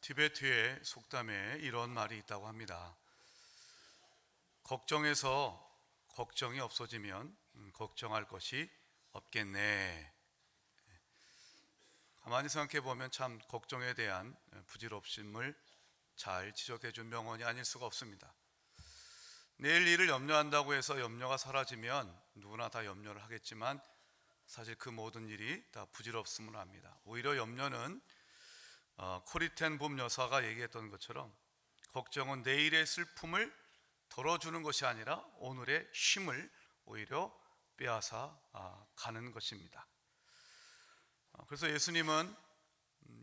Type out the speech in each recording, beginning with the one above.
티베트의 속담에 이런 말이 있다고 합니다. 걱정해서 걱정이 없어지면 걱정할 것이 없겠네. 가만히 생각해 보면 참 걱정에 대한 부질없음을 잘 지적해 준 명언이 아닐 수가 없습니다. 내일 일을 염려한다고 해서 염려가 사라지면 누구나 다 염려를 하겠지만 사실 그 모든 일이 다 부질없음을 압니다. 오히려 염려는 코리텐 봄 여사가 얘기했던 것처럼 걱정은 내일의 슬픔을 덜어주는 것이 아니라 오늘의 쉼을 오히려 빼앗아 가는 것입니다. 그래서 예수님은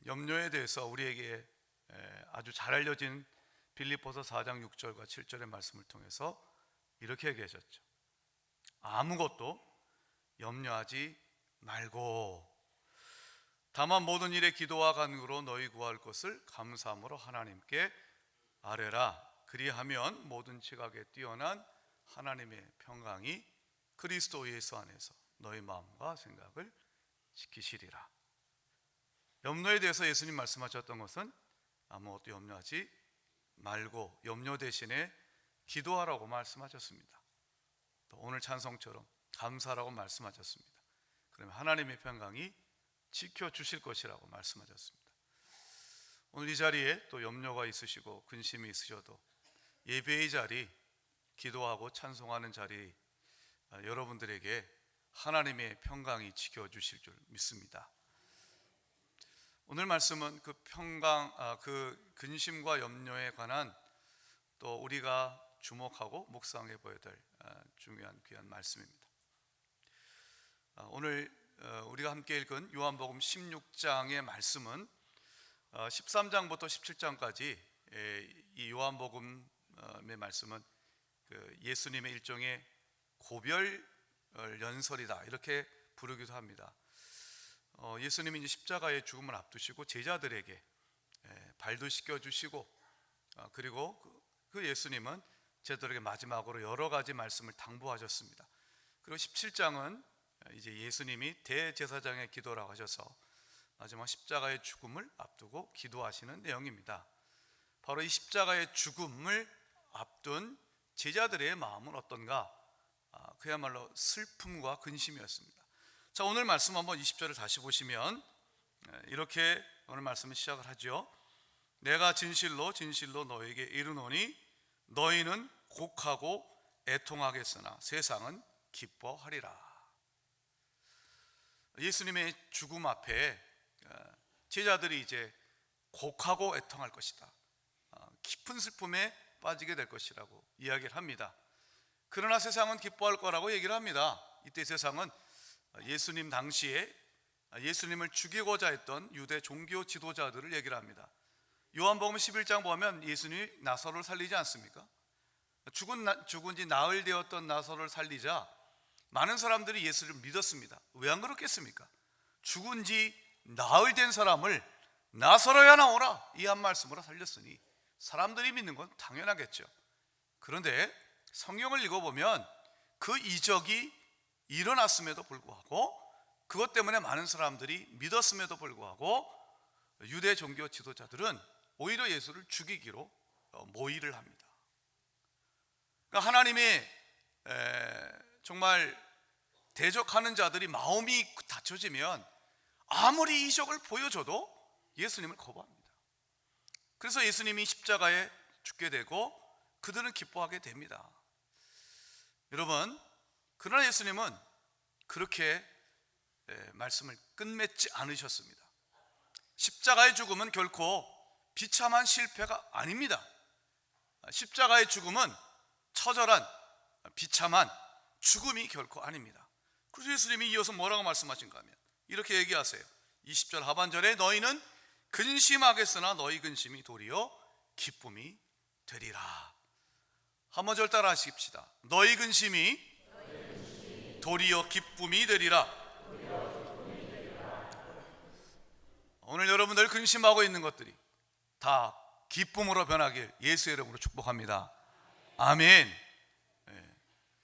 염려에 대해서 우리에게 아주 잘 알려진 빌립보서 4장 6절과 7절의 말씀을 통해서 이렇게 얘기하셨죠. 아무것도 염려하지 말고 다만 모든 일에 기도와 간구로 너희 구할 것을 감사함으로 하나님께 아뢰라. 그리하면 모든 지각에 뛰어난 하나님의 평강이 그리스도 예수 안에서 너희 마음과 생각을 지키시리라. 염려에 대해서 예수님 말씀하셨던 것은 아무것도 염려하지 말고 염려 대신에 기도하라고 말씀하셨습니다. 또 오늘 찬송처럼 감사라고 말씀하셨습니다. 그러면 하나님의 평강이 지켜주실 것이라고 말씀하셨습니다. 오늘 이 자리에 또 염려가 있으시고 근심이 있으셔도 예배의 자리, 기도하고 찬송하는 자리, 여러분들에게 하나님의 평강이 지켜주실 줄 믿습니다. 오늘 말씀은 그 평강, 그 근심과 염려에 관한 또 우리가 주목하고 묵상해 보아야 될 중요한 귀한 말씀입니다. 오늘 우리가 함께 읽은 요한복음 16장의 말씀은 13장부터 17장까지 이 요한복음의 말씀은 예수님의 일종의 고별 연설이다 이렇게 부르기도 합니다. 예수님이 이제 십자가의 죽음을 앞두시고 제자들에게 발도 씻겨주시고 그리고 그 예수님은 제자들에게 마지막으로 여러 가지 말씀을 당부하셨습니다. 그리고 17장은 이제 예수님이 대제사장의 기도라고 하셔서 마지막 십자가의 죽음을 앞두고 기도하시는 내용입니다. 바로 이 십자가의 죽음을 앞둔 제자들의 마음은 어떤가? 그야말로 슬픔과 근심이었습니다. 자, 오늘 말씀 한번 20절을 다시 보시면 이렇게 오늘 말씀을 시작을 하죠. 내가 진실로 진실로 너에게 이르노니 너희는 곡하고 애통하겠으나 세상은 기뻐하리라. 예수님의 죽음 앞에 제자들이 이제 곡하고 애통할 것이다, 깊은 슬픔에 빠지게 될 것이라고 이야기를 합니다. 그러나 세상은 기뻐할 거라고 얘기를 합니다. 이때 세상은 예수님 당시에 예수님을 죽이고자 했던 유대 종교 지도자들을 얘기를 합니다. 요한복음 11장 보면 예수님이 나사로를 살리지 않습니까? 죽은 지 나흘 되었던 나사로를 살리자 많은 사람들이 예수를 믿었습니다. 왜 안 그렇겠습니까? 죽은 지 나흘 된 사람을 나사로야 나오라 이 한 말씀으로 살렸으니 사람들이 믿는 건 당연하겠죠. 그런데 성경을 읽어보면 그 이적이 일어났음에도 불구하고 그것 때문에 많은 사람들이 믿었음에도 불구하고 유대 종교 지도자들은 오히려 예수를 죽이기로 모의를 합니다. 그러니까 하나님의 정말 대적하는 자들이 마음이 닫혀지면 아무리 이적을 보여줘도 예수님을 거부합니다. 그래서 예수님이 십자가에 죽게 되고 그들은 기뻐하게 됩니다. 여러분, 그러나 예수님은 그렇게 말씀을 끝맺지 않으셨습니다. 십자가의 죽음은 결코 비참한 실패가 아닙니다. 십자가의 죽음은 처절한 비참한 죽음이 결코 아닙니다. 그래서 예수님이 이어서 뭐라고 말씀하신가 하면 이렇게 얘기하세요. 20절 하반절에 너희는 근심하겠으나 너희 근심이 도리어 기쁨이 되리라. 한 번 절 따라 하십시다. 너희 근심이 도리어 기쁨이 되리라. 오늘 여러분들 근심하고 있는 것들이 다 기쁨으로 변하길 예수의 이름으로 축복합니다. 아멘.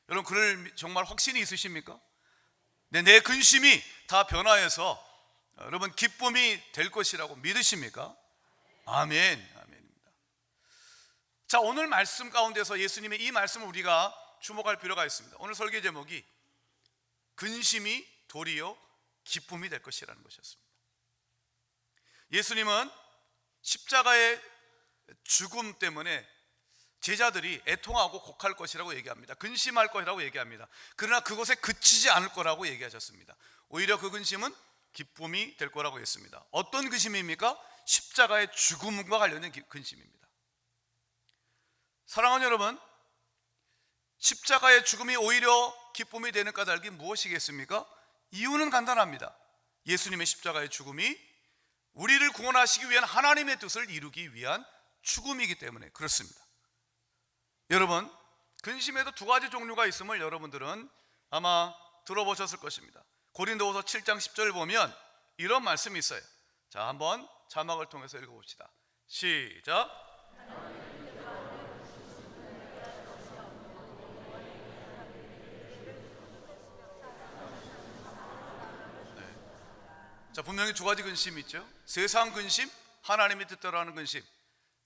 여러분, 그럴 정말 확신이 있으십니까? 내 근심이 다 변화해서 여러분 기쁨이 될 것이라고 믿으십니까? 아멘. 아멘입니다. 자, 오늘 말씀 가운데서 예수님의 이 말씀을 우리가 주목할 필요가 있습니다. 오늘 설교 제목이 근심이 도리어 기쁨이 될 것이라는 것이었습니다. 예수님은 십자가의 죽음 때문에 제자들이 애통하고 곡할 것이라고 얘기합니다. 근심할 것이라고 얘기합니다. 그러나 그것에 그치지 않을 거라고 얘기하셨습니다. 오히려 그 근심은 기쁨이 될 거라고 했습니다. 어떤 근심입니까? 십자가의 죽음과 관련된 근심입니다. 사랑하는 여러분, 십자가의 죽음이 오히려 기쁨이 되는 까닭이 무엇이겠습니까? 이유는 간단합니다. 예수님의 십자가의 죽음이 우리를 구원하시기 위한 하나님의 뜻을 이루기 위한 죽음이기 때문에 그렇습니다. 여러분, 근심에도 두 가지 종류가 있음을 여러분들은 아마 들어보셨을 것입니다. 고린도후서 7장 10절 보면 이런 말씀이 있어요. 자, 한번 자막을 통해서 읽어봅시다. 시작. 자, 분명히 두 가지 근심이 있죠. 세상 근심, 하나님의 뜻대로 하는 근심.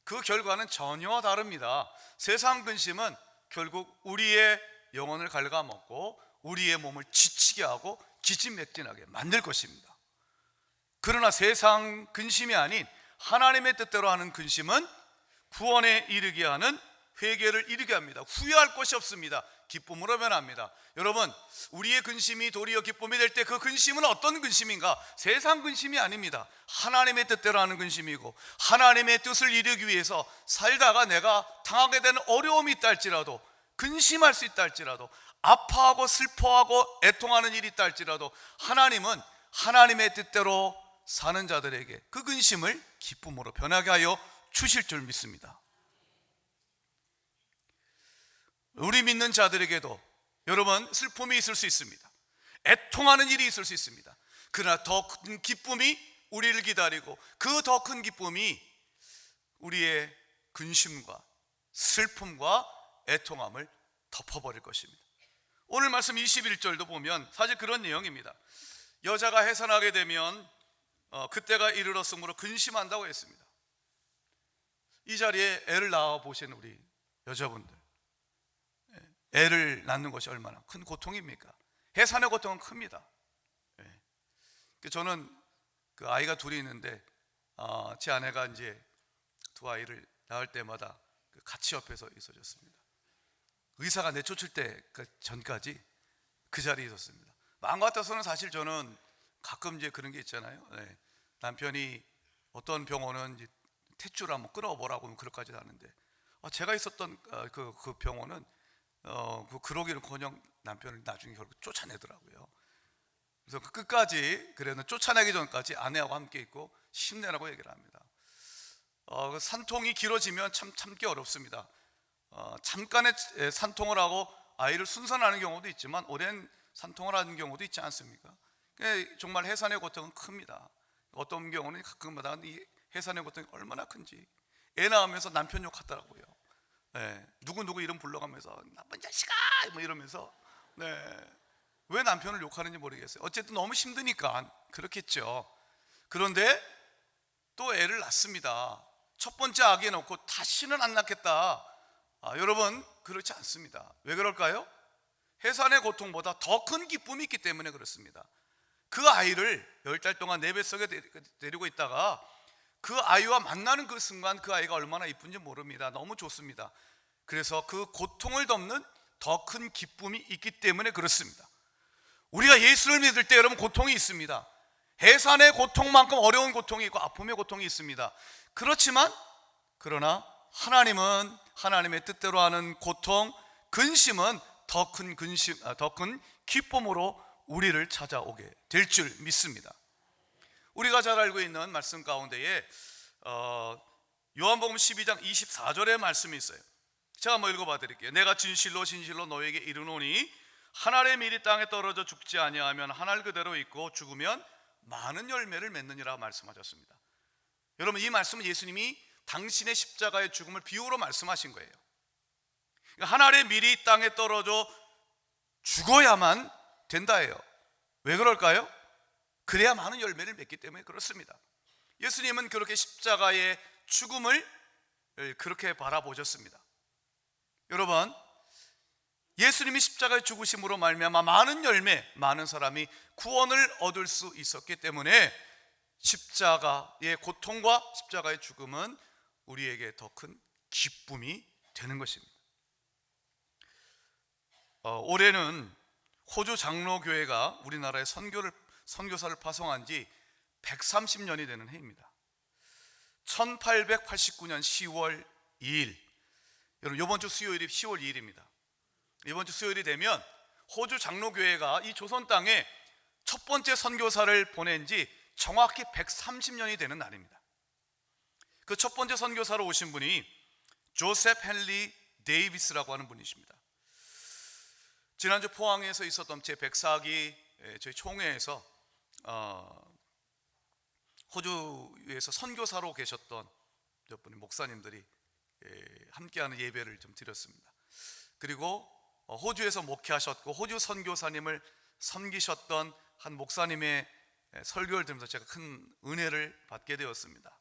그 결과는 전혀 다릅니다. 세상 근심은 결국 우리의 영혼을 갉아먹고 우리의 몸을 지치게 하고 기진맥진하게 만들 것입니다. 그러나 세상 근심이 아닌 하나님의 뜻대로 하는 근심은 구원에 이르게 하는, 회개를 이르게 합니다. 후회할 것이 없습니다. 기쁨으로 변합니다. 여러분, 우리의 근심이 도리어 기쁨이 될 때 그 근심은 어떤 근심인가? 세상 근심이 아닙니다. 하나님의 뜻대로 하는 근심이고, 하나님의 뜻을 이루기 위해서 살다가 내가 당하게 되는 어려움이 있다 할지라도, 근심할 수 있다 할지라도, 아파하고 슬퍼하고 애통하는 일이 있다 할지라도 하나님은 하나님의 뜻대로 사는 자들에게 그 근심을 기쁨으로 변하게 하여 주실 줄 믿습니다. 우리 믿는 자들에게도 여러분, 슬픔이 있을 수 있습니다. 애통하는 일이 있을 수 있습니다. 그러나 더 큰 기쁨이 우리를 기다리고, 그 더 큰 기쁨이 우리의 근심과 슬픔과 애통함을 덮어버릴 것입니다. 오늘 말씀 21절도 보면 사실 그런 내용입니다. 여자가 해산하게 되면 그때가 이르렀으므로 근심한다고 했습니다. 이 자리에 애를 낳아 보신 우리 여자분들, 애를 낳는 것이 얼마나 큰 고통입니까? 해산의 고통은 큽니다. 저는 그 아이가 둘이 있는데 제 아내가 이제 두 아이를 낳을 때마다 같이 옆에서 있어줬습니다. 의사가 내쫓을 때 전까지 그 자리에 있었습니다. 마음 같아서는 사실 저는 가끔 이제 그런 게 있잖아요. 남편이 어떤 병원은 이제 탯줄 한번 끊어보라고 그럴까지 하는데, 제가 있었던 그 병원은 그러기는커녕 남편을 나중에 결국 쫓아내더라고요. 그래서 끝까지, 그래도 쫓아내기 전까지 아내하고 함께 있고 힘내라고 얘기를 합니다. 산통이 길어지면 참 참기 어렵습니다. 잠깐의 산통을 하고 아이를 순산하는 경우도 있지만 오랜 산통을 하는 경우도 있지 않습니까? 정말 해산의 고통은 큽니다. 어떤 경우는 가끔마다 이 해산의 고통이 얼마나 큰지, 애 낳으면서 남편 욕하더라고요. 누구 이름 불러가면서 나쁜 자식아 뭐 이러면서, 왜 남편을 욕하는지 모르겠어요. 어쨌든 너무 힘드니까 그렇겠죠. 그런데 또 애를 낳습니다. 첫 번째 아기 낳고 다시는 안 낳겠다. 여러분, 그렇지 않습니다. 왜 그럴까요? 해산의 고통보다 더 큰 기쁨이 있기 때문에 그렇습니다. 그 아이를 10달 동안 내 뱃속에 데리고 있다가 그 아이와 만나는 그 순간 그 아이가 얼마나 이쁜지 모릅니다. 너무 좋습니다. 그래서 그 고통을 덮는 더 큰 기쁨이 있기 때문에 그렇습니다. 우리가 예수를 믿을 때 여러분, 고통이 있습니다. 해산의 고통만큼 어려운 고통이 있고 아픔의 고통이 있습니다. 그러나 하나님은 하나님의 뜻대로 하는 고통, 근심은 더 큰 기쁨으로 우리를 찾아오게 될 줄 믿습니다. 우리가 잘 알고 있는 말씀 가운데에 요한복음 12장 24절의 말씀이 있어요. 제가 한번 읽어봐 드릴게요. 내가 진실로 너희에게 이르노니 한 알의 밀이 땅에 떨어져 죽지 아니하면 한 알 그대로 있고 죽으면 많은 열매를 맺느니라 말씀하셨습니다. 여러분, 이 말씀은 예수님이 당신의 십자가의 죽음을 비유로 말씀하신 거예요. 한 알의 밀이 땅에 떨어져 죽어야만 된다예요. 왜 그럴까요? 그래야 많은 열매를 맺기 때문에 그렇습니다. 예수님은 그렇게 십자가의 죽음을 그렇게 바라보셨습니다. 여러분, 예수님이 십자가에 죽으심으로 말미암아 많은 열매, 많은 사람이 구원을 얻을 수 있었기 때문에 십자가의 고통과 십자가의 죽음은 우리에게 더 큰 기쁨이 되는 것입니다. 올해는 호주 장로교회가 우리나라에 선교사를 파송한 지 130년이 되는 해입니다. 1889년 10월 2일, 여러분 이번 주 수요일이 10월 2일입니다. 이번 주 수요일이 되면 호주 장로교회가 이 조선 땅에 첫 번째 선교사를 보낸 지 정확히 130년이 되는 날입니다. 그 첫 번째 선교사로 오신 분이 조셉 헨리 데이비스라고 하는 분이십니다. 지난주 포항에서 있었던 제104기 저희 총회에서 호주에서 선교사로 계셨던 몇 분의 목사님들이 함께하는 예배를 좀 드렸습니다. 그리고 호주에서 목회하셨고 호주 선교사님을 섬기셨던 한 목사님의 설교를 들으면서 제가 큰 은혜를 받게 되었습니다.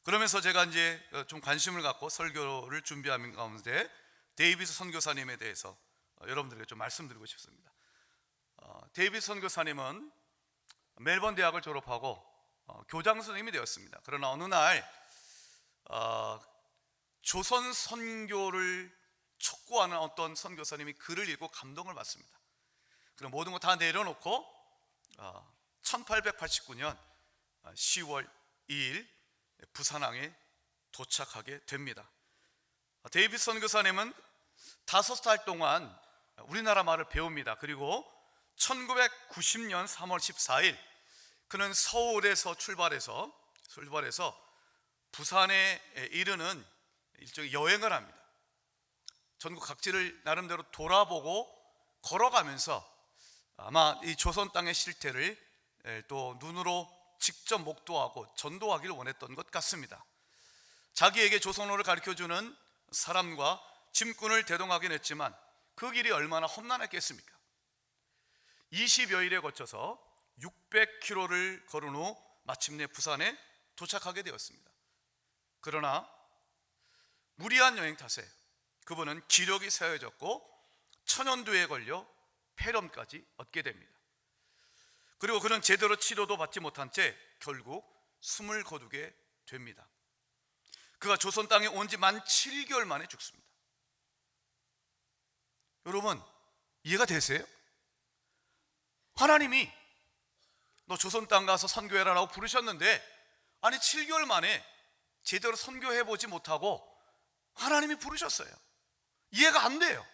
그러면서 제가 이제 좀 관심을 갖고 설교를 준비하는 가운데 데이비스 선교사님에 대해서 여러분들에게 좀 말씀드리고 싶습니다. 데이비스 선교사님은 멜번 대학을 졸업하고 교장 선생님이 되었습니다. 그러나 어느 날 조선 선교를 촉구하는 어떤 선교사님이 글을 읽고 감동을 받습니다. 그럼 모든 거 다 내려놓고 1889년 10월 2일 부산항에 도착하게 됩니다. 데이비스 선교사님은 5달 동안 우리나라 말을 배웁니다. 그리고 1990년 3월 14일 그는 서울에서 출발해서 부산에 이르는 일종의 여행을 합니다. 전국 각지를 나름대로 돌아보고 걸어가면서 아마 이 조선 땅의 실태를 또 눈으로 직접 목도하고 전도하기를 원했던 것 같습니다. 자기에게 조선어를 가르쳐주는 사람과 짐꾼을 대동하긴 했지만 그 길이 얼마나 험난했겠습니까? 20여일에 거쳐서 600km를 걸은 후 마침내 부산에 도착하게 되었습니다. 그러나 무리한 여행 탓에 그분은 기력이 쇠해졌고 천연두에 걸려 폐렴까지 얻게 됩니다. 그리고 그는 제대로 치료도 받지 못한 채 결국 숨을 거두게 됩니다. 그가 조선 땅에 온 지 만 7개월 만에 죽습니다. 여러분 이해가 되세요? 하나님이 너 조선 땅 가서 선교해라라고 부르셨는데 아니 7개월 만에 제대로 선교해보지 못하고 하나님이 부르셨어요. 이해가 안 돼요.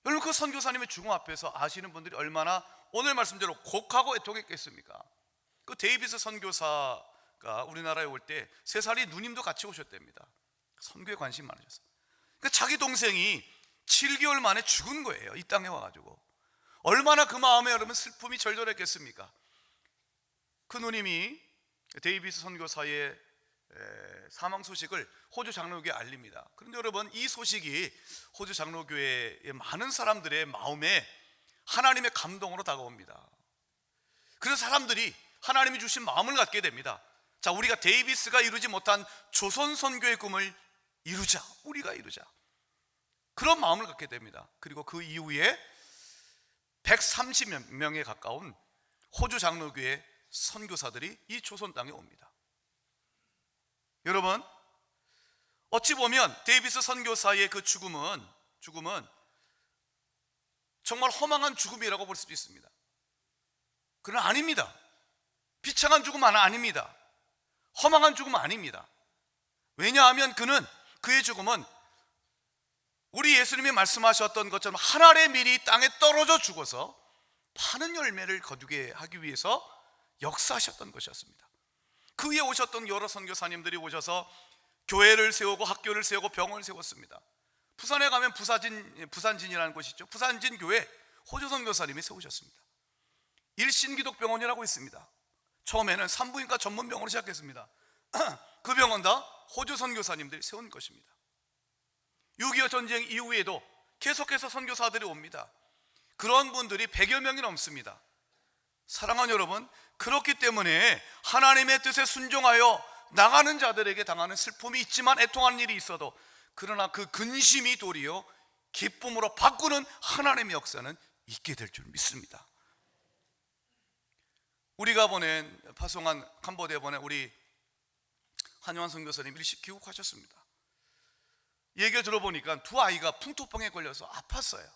여러분 그 선교사님의 죽음 앞에서 아시는 분들이 얼마나 오늘 말씀대로 곡하고 애통했겠습니까? 그 데이비스 선교사가 우리나라에 올 때 3살이 누님도 같이 오셨답니다. 선교에 관심 많으셨어요. 그러니까 자기 동생이 7개월 만에 죽은 거예요. 이 땅에 와가지고 얼마나 그 마음에 여러분 슬픔이 절절했겠습니까? 그 누님이 데이비스 선교사의 사망 소식을 호주 장로교회에 알립니다. 그런데 여러분 이 소식이 호주 장로교회의 많은 사람들의 마음에 하나님의 감동으로 다가옵니다. 그래서 사람들이 하나님이 주신 마음을 갖게 됩니다. 자, 우리가 데이비스가 이루지 못한 조선 선교의 꿈을 이루자. 우리가 이루자. 그런 마음을 갖게 됩니다. 그리고 그 이후에 130명에 가까운 호주 장로교회 선교사들이 이 조선 땅에 옵니다. 여러분 어찌 보면 데이비스 선교사의 그 죽음은 정말 허망한 죽음이라고 볼 수도 있습니다. 그러나 아닙니다. 비참한 죽음은 아닙니다. 허망한 죽음은 아닙니다. 왜냐하면 그의 죽음은 우리 예수님이 말씀하셨던 것처럼 하늘의 밀이 땅에 떨어져 죽어서 많은 열매를 거두게 하기 위해서 역사하셨던 것이었습니다. 그 위에 오셨던 여러 선교사님들이 오셔서 교회를 세우고 학교를 세우고 병원을 세웠습니다. 부산에 가면 부산진이라는 곳이 있죠. 부산진 교회 호주 선교사님이 세우셨습니다. 일신기독병원이라고 있습니다. 처음에는 산부인과 전문 병원을 시작했습니다. 그 병원 다 호주 선교사님들이 세운 것입니다. 6.25 전쟁 이후에도 계속해서 선교사들이 옵니다. 그런 분들이 100여 명이 넘습니다. 사랑하는 여러분, 그렇기 때문에 하나님의 뜻에 순종하여 나가는 자들에게 당하는 슬픔이 있지만, 애통하는 일이 있어도, 그러나 그 근심이 도리어 기쁨으로 바꾸는 하나님의 역사는 있게 될 줄 믿습니다. 우리가 보낸 파송한 캄보디아에 보낸 우리 한요한 선교사님 일찍 귀국하셨습니다. 얘기를 들어보니까 두 아이가 풍토병에 걸려서 아팠어요.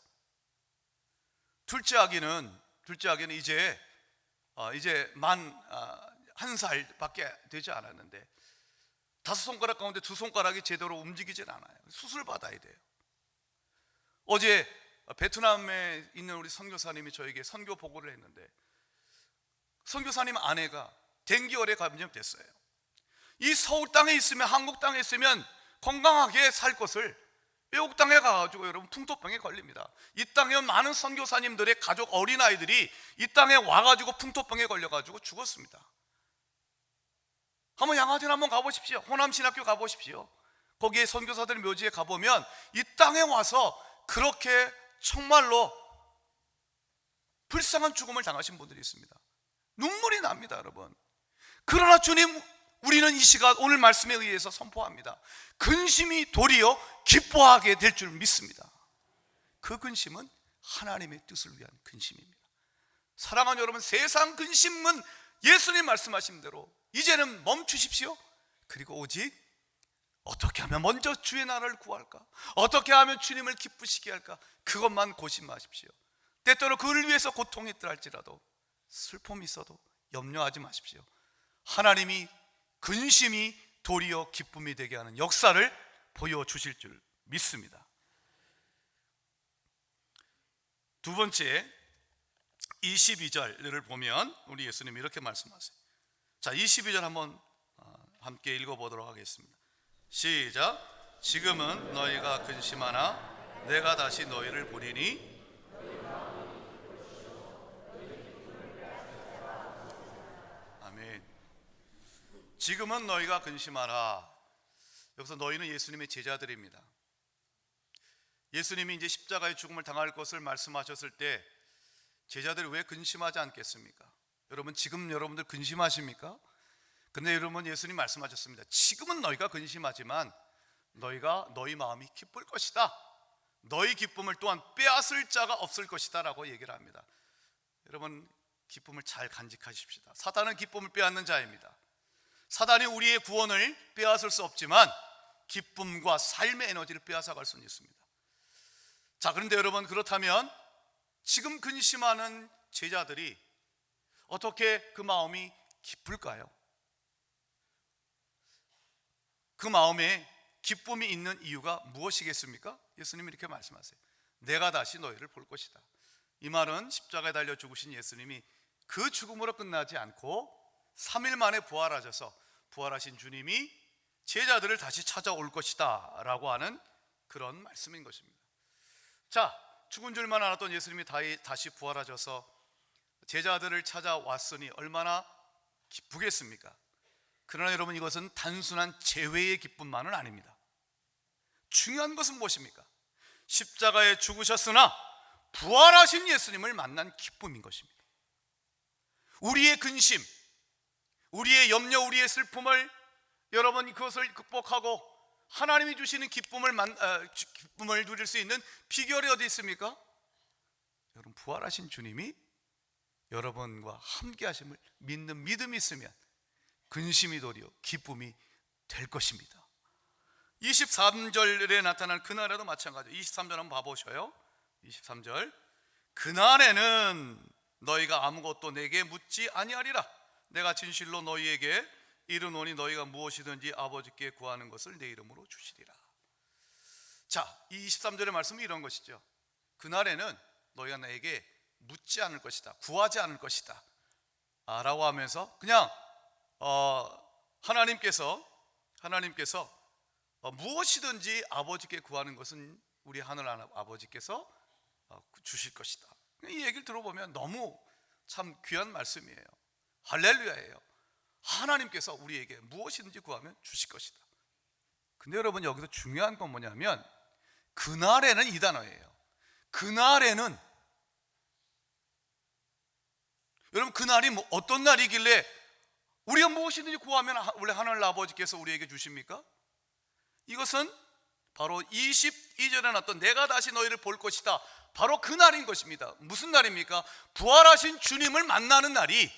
둘째 아기는 이제 만 1살밖에 되지 않았는데, 5손가락 가운데 2손가락이 제대로 움직이질 않아요. 수술 받아야 돼요. 어제 베트남에 있는 우리 선교사님이 저에게 선교 보고를 했는데, 선교사님 아내가 댕기열에 감염됐어요. 이 서울 땅에 있으면, 한국 땅에 있으면 건강하게 살 것을 외국 땅에 가가지고 여러분 풍토병에 걸립니다. 이 땅에 온 많은 선교사님들의 가족 어린아이들이 이 땅에 와가지고 풍토병에 걸려가지고 죽었습니다. 한번 양화진 한번 가보십시오. 호남신학교 가보십시오. 거기에 선교사들 묘지에 가보면 이 땅에 와서 그렇게 정말로 불쌍한 죽음을 당하신 분들이 있습니다. 눈물이 납니다, 여러분. 그러나 주님, 우리는 이 시간 오늘 말씀에 의해서 선포합니다. 근심이 도리어 기뻐하게 될 줄 믿습니다. 그 근심은 하나님의 뜻을 위한 근심입니다. 사랑하는 여러분, 세상 근심은 예수님 말씀하신 대로 이제는 멈추십시오. 그리고 오직 어떻게 하면 먼저 주의 나라를 구할까, 어떻게 하면 주님을 기쁘시게 할까, 그것만 고심하십시오. 때때로 그를 위해서 고통이 있다 할지라도, 슬픔이 있어도 염려하지 마십시오. 하나님이 근심이 도리어 기쁨이 되게 하는 역사를 보여주실 줄 믿습니다. 두 번째, 22절을 보면 우리 예수님이 이렇게 말씀하세요. 자, 22절 한번 함께 읽어보도록 하겠습니다. 시작. 지금은 너희가 근심하나 내가 다시 너희를 보리니 지금은 너희가 근심하라. 여기서 너희는 예수님의 제자들입니다. 예수님이 이제 십자가의 죽음을 당할 것을 말씀하셨을 때 제자들이 왜 근심하지 않겠습니까? 여러분, 지금 여러분들 근심하십니까? 근데 여러분, 예수님 말씀하셨습니다. 지금은 너희가 근심하지만 너희 마음이 기쁠 것이다. 너희 기쁨을 또한 빼앗을 자가 없을 것이다 라고 얘기를 합니다. 여러분, 기쁨을 잘 간직하십시다. 사단은 기쁨을 빼앗는 자입니다. 사단이 우리의 구원을 빼앗을 수 없지만 기쁨과 삶의 에너지를 빼앗아갈 수는 있습니다. 자, 그런데 여러분, 그렇다면 지금 근심하는 제자들이 어떻게 그 마음이 기쁠까요? 그 마음에 기쁨이 있는 이유가 무엇이겠습니까? 예수님이 이렇게 말씀하세요. 내가 다시 너희를 볼 것이다. 이 말은 십자가에 달려 죽으신 예수님이 그 죽음으로 끝나지 않고 3일 만에 부활하신 주님이 제자들을 다시 찾아올 것이다 라고 하는 그런 말씀인 것입니다. 자, 죽은 줄만 알았던 예수님이 다시 부활하셔서 제자들을 찾아왔으니 얼마나 기쁘겠습니까? 그러나 여러분, 이것은 단순한 재회의 기쁨만은 아닙니다. 중요한 것은 무엇입니까? 십자가에 죽으셨으나 부활하신 예수님을 만난 기쁨인 것입니다. 우리의 근심, 우리의 염려, 우리의 슬픔을 여러분 그것을 극복하고 하나님이 주시는 기쁨을 누릴 수 있는 비결이 어디 있습니까? 여러분, 부활하신 주님이 여러분과 함께 하심을 믿는 믿음이 있으면 근심이 도리어 기쁨이 될 것입니다. 23절에 나타난 그날에도 마찬가지. 23절 한번 봐보셔요. 23절. 그날에는 너희가 아무것도 내게 묻지 아니하리라. 내가 진실로 너희에게 이르노니 너희가 무엇이든지 아버지께 구하는 것을 내 이름으로 주시리라. 자, 이 23절의 말씀은 이런 것이죠. 그날에는 너희가 나에게 묻지 않을 것이다, 구하지 않을 것이다 라고 하면서 그냥 하나님께서 무엇이든지 아버지께 구하는 것은 우리 하늘 아버지께서 주실 것이다. 이 얘기를 들어보면 너무 참 귀한 말씀이에요. 할렐루야예요. 하나님께서 우리에게 무엇이든지 구하면 주실 것이다. 근데 여러분, 여기서 중요한 건 뭐냐면 그날에는 이 단어예요. 그날에는, 여러분, 그날이 어떤 날이길래 우리가 무엇이든지 구하면 원래 하늘 아버지께서 우리에게 주십니까? 이것은 바로 22절에 나왔던 내가 다시 너희를 볼 것이다, 바로 그 날인 것입니다. 무슨 날입니까? 부활하신 주님을 만나는 날이,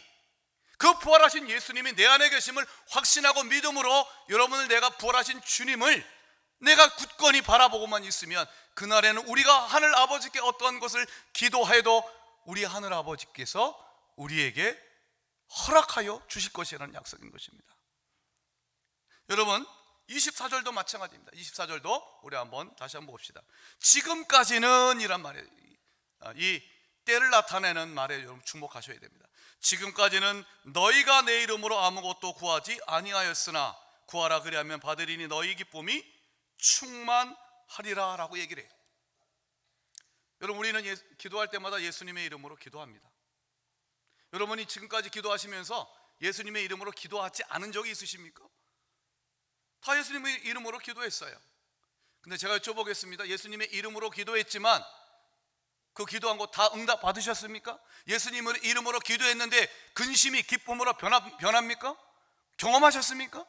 그 부활하신 예수님이 내 안에 계심을 확신하고 믿음으로 여러분을, 내가 부활하신 주님을 내가 굳건히 바라보고만 있으면 그날에는 우리가 하늘 아버지께 어떠한 것을 기도해도 우리 하늘 아버지께서 우리에게 허락하여 주실 것이라는 약속인 것입니다. 여러분, 24절도 마찬가지입니다. 24절도 우리 다시 한번 봅시다. 지금까지는 이란 말이에요. 이 때를 나타내는 말에 여러분 주목하셔야 됩니다. 지금까지는 너희가 내 이름으로 아무것도 구하지 아니하였으나 구하라 그리하면 받으리니 너희 기쁨이 충만하리라 라고 얘기를 해요. 여러분, 우리는 기도할 때마다 예수님의 이름으로 기도합니다. 여러분이 지금까지 기도하시면서 예수님의 이름으로 기도하지 않은 적이 있으십니까? 다 예수님의 이름으로 기도했어요. 근데 제가 여쭤보겠습니다. 예수님의 이름으로 기도했지만 그 기도한 거 다 응답 받으셨습니까? 예수님의 이름으로 기도했는데 근심이 기쁨으로 변합니까? 경험하셨습니까?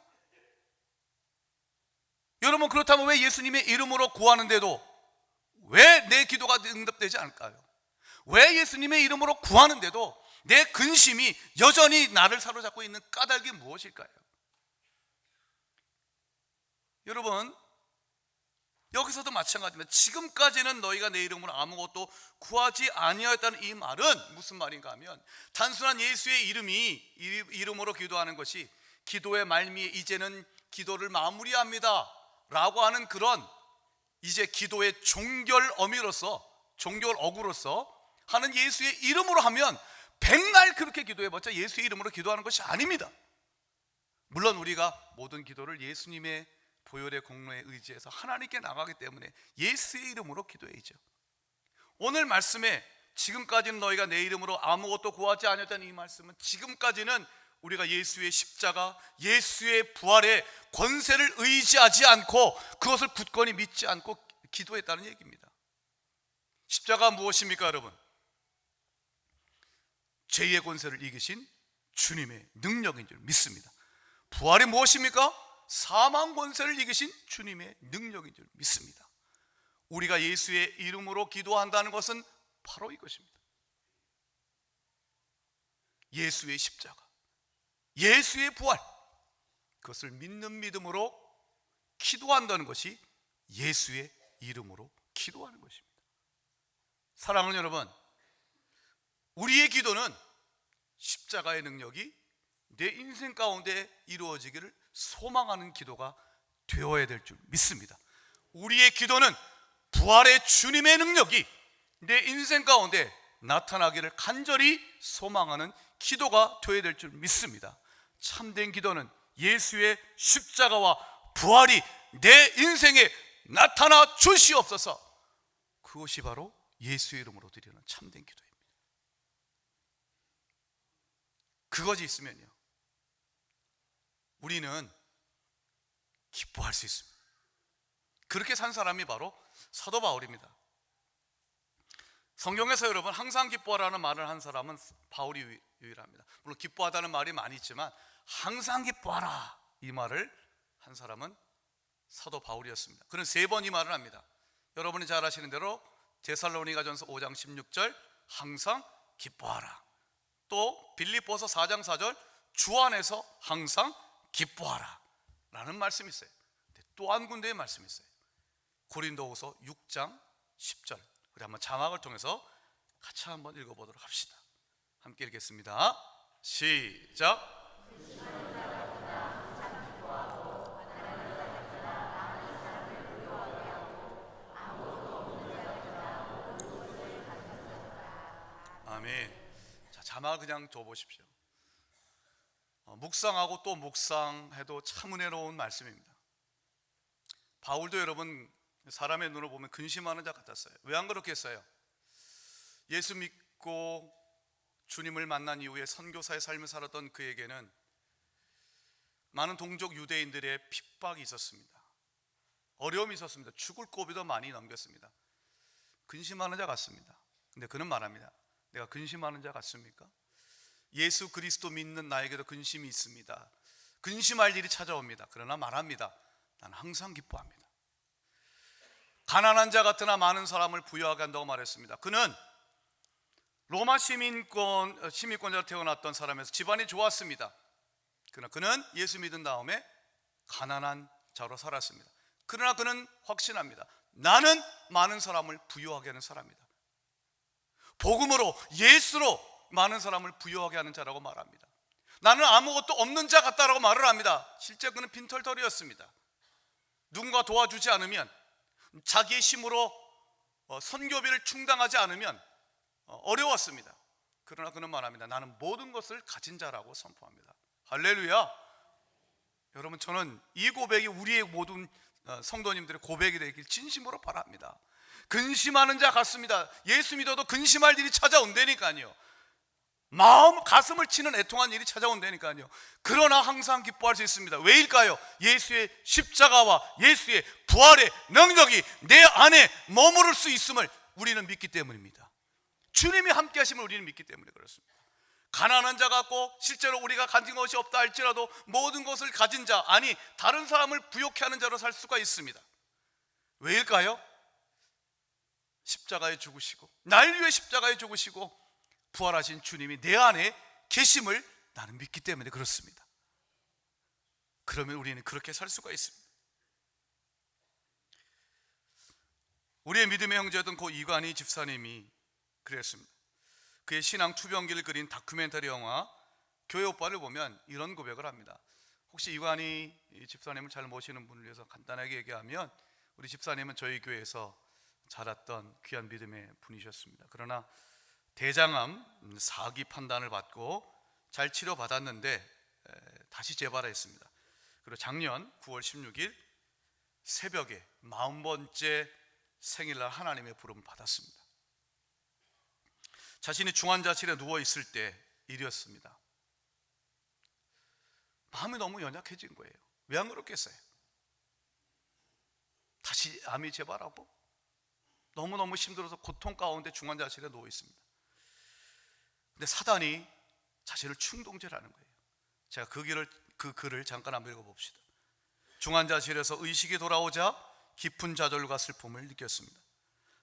여러분, 그렇다면 왜 예수님의 이름으로 구하는데도 왜 내 기도가 응답되지 않을까요? 왜 예수님의 이름으로 구하는데도 내 근심이 여전히 나를 사로잡고 있는 까닭이 무엇일까요? 여러분, 여기서도 마찬가지입니다. 지금까지는 너희가 내 이름으로 아무것도 구하지 아니하였다는 이 말은 무슨 말인가 하면, 단순한 예수의 이름으로 기도하는 것이 기도의 말미에 이제는 기도를 마무리합니다 라고 하는 그런 이제 기도의 종결 어구로서 하는 예수의 이름으로 하면 백날 그렇게 기도해봤자 예수의 이름으로 기도하는 것이 아닙니다. 물론 우리가 모든 기도를 예수님의 보혈의 공로에 의지해서 하나님께 나가기 때문에 예수의 이름으로 기도해야죠. 오늘 말씀에 지금까지는 너희가 내 이름으로 아무것도 구하지 않았다는 이 말씀은, 지금까지는 우리가 예수의 십자가, 예수의 부활의 권세를 의지하지 않고 그것을 굳건히 믿지 않고 기도했다는 얘기입니다. 십자가 무엇입니까 여러분? 죄의 권세를 이기신 주님의 능력인 줄 믿습니다. 부활이 무엇입니까? 사망 권세를 이기신 주님의 능력인 줄 믿습니다. 우리가 예수의 이름으로 기도한다는 것은 바로 이것입니다. 예수의 십자가, 예수의 부활, 그것을 믿는 믿음으로 기도한다는 것이 예수의 이름으로 기도하는 것입니다. 사랑하는 여러분, 우리의 기도는 십자가의 능력이 내 인생 가운데 이루어지기를 소망하는 기도가 되어야 될 줄 믿습니다. 우리의 기도는 부활의 주님의 능력이 내 인생 가운데 나타나기를 간절히 소망하는 기도가 되어야 될 줄 믿습니다. 참된 기도는 예수의 십자가와 부활이 내 인생에 나타나 주시옵소서, 그것이 바로 예수의 이름으로 드리는 참된 기도입니다. 그것이 있으면요, 우리는 기뻐할 수 있습니다. 그렇게 산 사람이 바로 사도 바울입니다. 성경에서 여러분 항상 기뻐하라는 말을 한 사람은 바울이 유일합니다. 물론 기뻐하다는 말이 많이 있지만 항상 기뻐하라 이 말을 한 사람은 사도 바울이었습니다. 그는 3번 이 말을 합니다. 여러분이 잘 아시는 대로 데살로니가전서 5장 16절 항상 기뻐하라, 또 빌립보서 4장 4절 주 안에서 항상 기뻐하라 라는 말씀이 있어요. 또 한 군데의 말씀이 있어요. 고린도후서 6장 10절. 우리 한번 자막을 통해서 같이 한번 읽어보도록 합시다. 함께 읽겠습니다. 시작. 아멘. 자, 자막 그냥 줘보십시오. 묵상하고 또 묵상해도 참 은혜로운 말씀입니다. 바울도 여러분 사람의 눈으로 보면 근심하는 자 같았어요. 왜 안 그렇겠어요? 예수 믿고 주님을 만난 이후에 선교사의 삶을 살았던 그에게는 많은 동족 유대인들의 핍박이 있었습니다. 어려움이 있었습니다. 죽을 고비도 많이 넘겼습니다. 근심하는 자 같습니다. 근데 그는 말합니다. 내가 근심하는 자 같습니까? 예수 그리스도 믿는 나에게도 근심이 있습니다. 근심할 일이 찾아옵니다. 그러나 말합니다. 나는 항상 기뻐합니다. 가난한 자 같으나 많은 사람을 부유하게 한다고 말했습니다. 그는 로마 시민권자로 태어났던 사람에서 집안이 좋았습니다. 그러나 그는 예수 믿은 다음에 가난한 자로 살았습니다. 그러나 그는 확신합니다. 나는 많은 사람을 부유하게 하는 사람이다. 복음으로, 예수로 많은 사람을 부유하게 하는 자라고 말합니다. 나는 아무것도 없는 자 같다라고 말을 합니다. 실제 그는 빈털터리였습니다. 누군가 도와주지 않으면, 자기의 힘으로 선교비를 충당하지 않으면 어려웠습니다. 그러나 그는 말합니다. 나는 모든 것을 가진 자라고 선포합니다. 할렐루야. 여러분, 저는 이 고백이 우리의 모든 성도님들의 고백이 되길 진심으로 바랍니다. 근심하는 자 같습니다. 예수 믿어도 근심할 일이 찾아온다니까요. 마음 가슴을 치는 애통한 일이 찾아온다니까요. 그러나 항상 기뻐할 수 있습니다. 왜일까요? 예수의 십자가와 예수의 부활의 능력이 내 안에 머무를 수 있음을 우리는 믿기 때문입니다. 주님이 함께 하심을 우리는 믿기 때문에 그렇습니다. 가난한 자 같고 실제로 우리가 가진 것이 없다 할지라도 모든 것을 가진 자, 아니 다른 사람을 부욕해 하는 자로 살 수가 있습니다. 왜일까요? 십자가에 죽으시고, 날 위해 십자가에 죽으시고 부활하신 주님이 내 안에 계심을 나는 믿기 때문에 그렇습니다. 그러면 우리는 그렇게 살 수가 있습니다. 우리의 믿음의 형제였던 고 이관희 집사님이 그랬습니다. 그의 신앙 투병기를 그린 다큐멘터리 영화 교회 오빠를 보면 이런 고백을 합니다. 혹시 이관희 집사님을 잘 모시는 분을 위해서 간단하게 얘기하면, 우리 집사님은 저희 교회에서 자랐던 귀한 믿음의 분이셨습니다. 그러나 대장암 4기 판단을 받고 잘 치료받았는데 다시 재발했습니다. 그리고 작년 9월 16일 새벽에 40번째 생일날 하나님의 부름을 받았습니다. 자신이 중환자실에 누워있을 때 일이었습니다. 마음이 너무 연약해진 거예요. 왜 안 그렇겠어요? 다시 암이 재발하고 너무너무 힘들어서 고통 가운데 중환자실에 누워있습니다. 근데 사단이 자신을 충동질하는 거예요. 제가 그 글을 잠깐 한번 읽어봅시다. 중환자실에서 의식이 돌아오자 깊은 좌절과 슬픔을 느꼈습니다.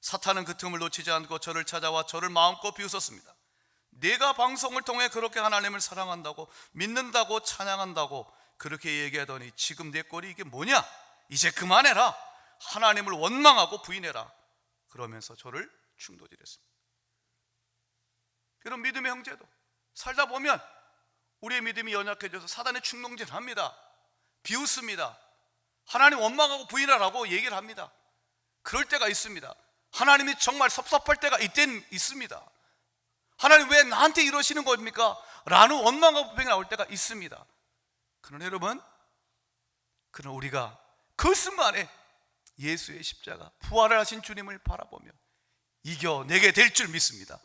사탄은 그 틈을 놓치지 않고 저를 찾아와 저를 마음껏 비웃었습니다. 내가 방송을 통해 그렇게 하나님을 사랑한다고, 믿는다고, 찬양한다고 그렇게 얘기하더니 지금 내 꼴이 이게 뭐냐? 이제 그만해라. 하나님을 원망하고 부인해라. 그러면서 저를 충동질했습니다. 이런 믿음의 형제도 살다 보면 우리의 믿음이 연약해져서 사단의 충동질합니다. 비웃습니다. 하나님 원망하고 부인하라고 얘기를 합니다. 그럴 때가 있습니다. 하나님이 정말 섭섭할 때가 이땐 있습니다. 하나님 왜 나한테 이러시는 겁니까? 라는 원망과 불평이 나올 때가 있습니다. 그러나 여러분, 그러나 우리가 그 순간에 예수의 십자가, 부활을 하신 주님을 바라보며 이겨내게 될 줄 믿습니다.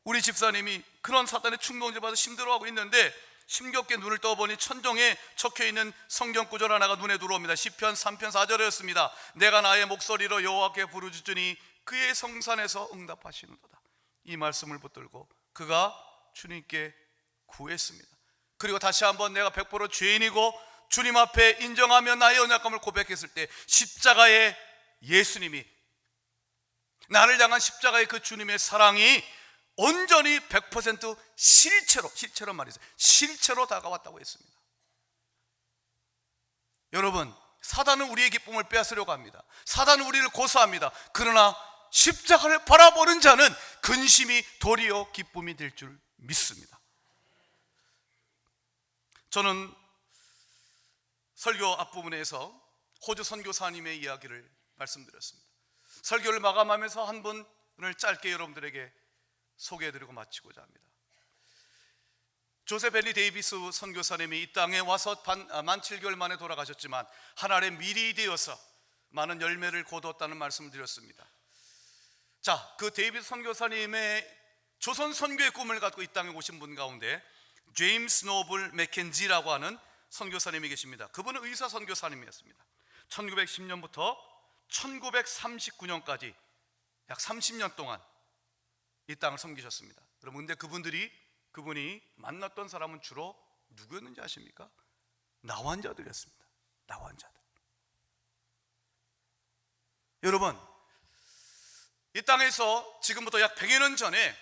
우리 집사님이 그런 사단의 충동을 받아 힘들어하고 있는데 힘겹게 눈을 떠보니 천정에 적혀있는 성경 구절 하나가 눈에 들어옵니다. 시편 3편 4절이었습니다. 내가 나의 목소리로 여호와께 부르짖으니 그의 성산에서 응답하시는도다. 이 말씀을 붙들고 그가 주님께 구했습니다. 그리고 다시 한번 내가 100% 죄인이고 주님 앞에 인정하며 나의 연약함을 고백했을 때 십자가의 예수님이, 나를 향한 십자가의 그 주님의 사랑이 온전히 100% 실체로 말이죠. 실체로 다가왔다고 했습니다. 여러분, 사단은 우리의 기쁨을 빼앗으려고 합니다. 사단은 우리를 고소합니다. 그러나 십자가를 바라보는 자는 근심이 도리어 기쁨이 될 줄 믿습니다. 저는 설교 앞부분에서 호주 선교사님의 이야기를 말씀드렸습니다. 설교를 마감하면서 한 분을 짧게 여러분들에게 소개해드리고 마치고자 합니다. 조셉 헨리 데이비스 선교사님이 이 땅에 와서 만 7개월 만에 돌아가셨지만 하나님의 밀이 되어서 많은 열매를 거두었다는 말씀을 드렸습니다. 자, 그 데이비스 선교사님의 조선 선교의 꿈을 갖고 이 땅에 오신 분 가운데 제임스 노블 맥켄지라고 하는 선교사님이 계십니다. 그분은 의사 선교사님이었습니다. 1910년부터 1939년까지 약 30년 동안 이 땅을 섬기셨습니다. 여러분, 근데 그분들이 그분이 만났던 사람은 주로 누구였는지 아십니까? 나환자들이었습니다. 나환자들. 여러분, 이 땅에서 지금부터 약 100여 년 전에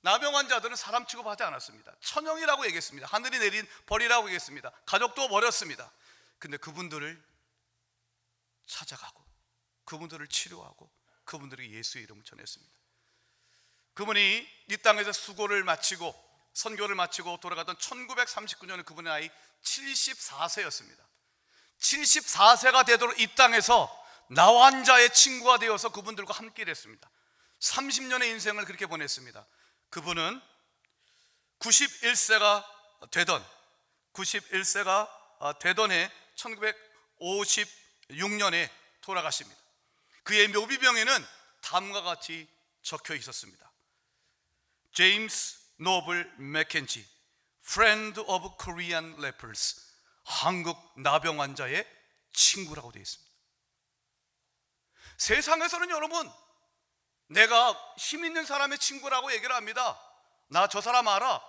나병 자들은 사람 취급하지 않았습니다. 천형이라고 얘기했습니다. 하늘이 내린 벌이라고 얘기했습니다. 가족도 버렸습니다. 근데 그분들을 찾아가고 그분들을 치료하고 그분들에게 예수의 이름을 전했습니다. 그분이 이 땅에서 수고를 마치고 선교를 마치고 돌아가던 1939년에 그분의 나이 74세였습니다. 74세가 되도록 이 땅에서 나환자의 친구가 되어서 그분들과 함께 일했습니다. 30년의 인생을 그렇게 보냈습니다. 그분은 91세가 되던 해 1956년에 돌아가십니다. 그의 묘비병에는 다음과 같이 적혀 있었습니다. 제임스 노블 맥켄지, Friend of Korean Lepers, 한국 나병 환자의 친구라고 되어 있습니다. 세상에서는 여러분, 내가 힘 있는 사람의 친구라고 얘기를 합니다. 나 저 사람 알아.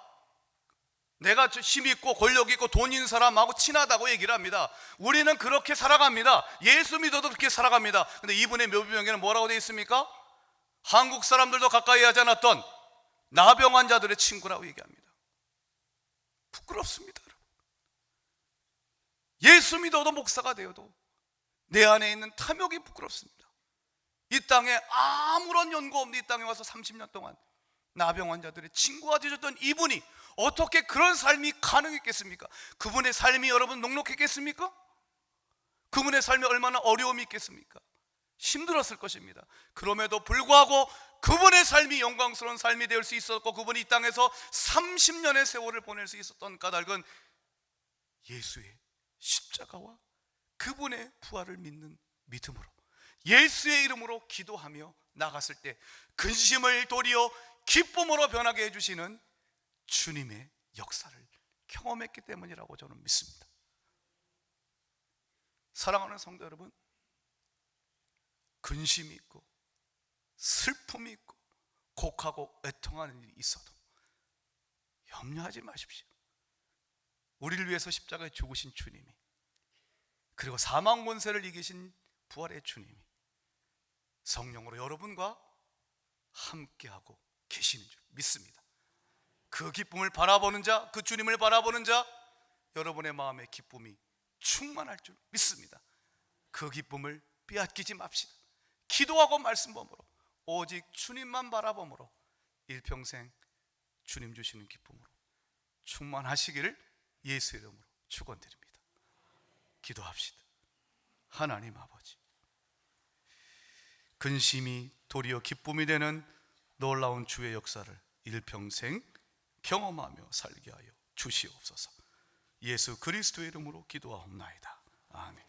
내가 힘 있고 권력 있고 돈 있는 사람하고 친하다고 얘기를 합니다. 우리는 그렇게 살아갑니다. 예수 믿어도 그렇게 살아갑니다. 근데 이분의 묘비명에는 뭐라고 되어 있습니까? 한국 사람들도 가까이 하지 않았던 나병 환자들의 친구라고 얘기합니다. 부끄럽습니다, 여러분. 예수 믿어도 목사가 되어도 내 안에 있는 탐욕이 부끄럽습니다. 이 땅에 아무런 연고 없는 이 땅에 와서 30년 동안 나병 환자들의 친구가 되셨던 이분이 어떻게 그런 삶이 가능했겠습니까? 그분의 삶이 여러분 녹록했겠습니까? 그분의 삶이 얼마나 어려움이 있겠습니까? 힘들었을 것입니다. 그럼에도 불구하고 그분의 삶이 영광스러운 삶이 될 수 있었고, 그분이 이 땅에서 30년의 세월을 보낼 수 있었던 까닭은 예수의 십자가와 그분의 부활을 믿는 믿음으로, 예수의 이름으로 기도하며 나갔을 때 근심을 도리어 기쁨으로 변하게 해주시는 주님의 역사를 경험했기 때문이라고 저는 믿습니다. 사랑하는 성도 여러분, 근심이 있고 슬픔이 있고 곡하고 애통하는 일이 있어도 염려하지 마십시오. 우리를 위해서 십자가에 죽으신 주님이, 그리고 사망 권세를 이기신 부활의 주님이 성령으로 여러분과 함께하고 계시는 줄 믿습니다. 그 기쁨을 바라보는 자, 그 주님을 바라보는 자, 여러분의 마음에 기쁨이 충만할 줄 믿습니다. 그 기쁨을 빼앗기지 맙시다. 기도하고 말씀 범으로 오직 주님만 바라봄으로 일평생 주님 주시는 기쁨으로 충만하시기를 예수의 이름으로 축원드립니다. 기도합시다. 하나님 아버지, 근심이 도리어 기쁨이 되는 놀라운 주의 역사를 일평생 경험하며 살게 하여 주시옵소서. 예수 그리스도의 이름으로 기도하옵나이다. 아멘.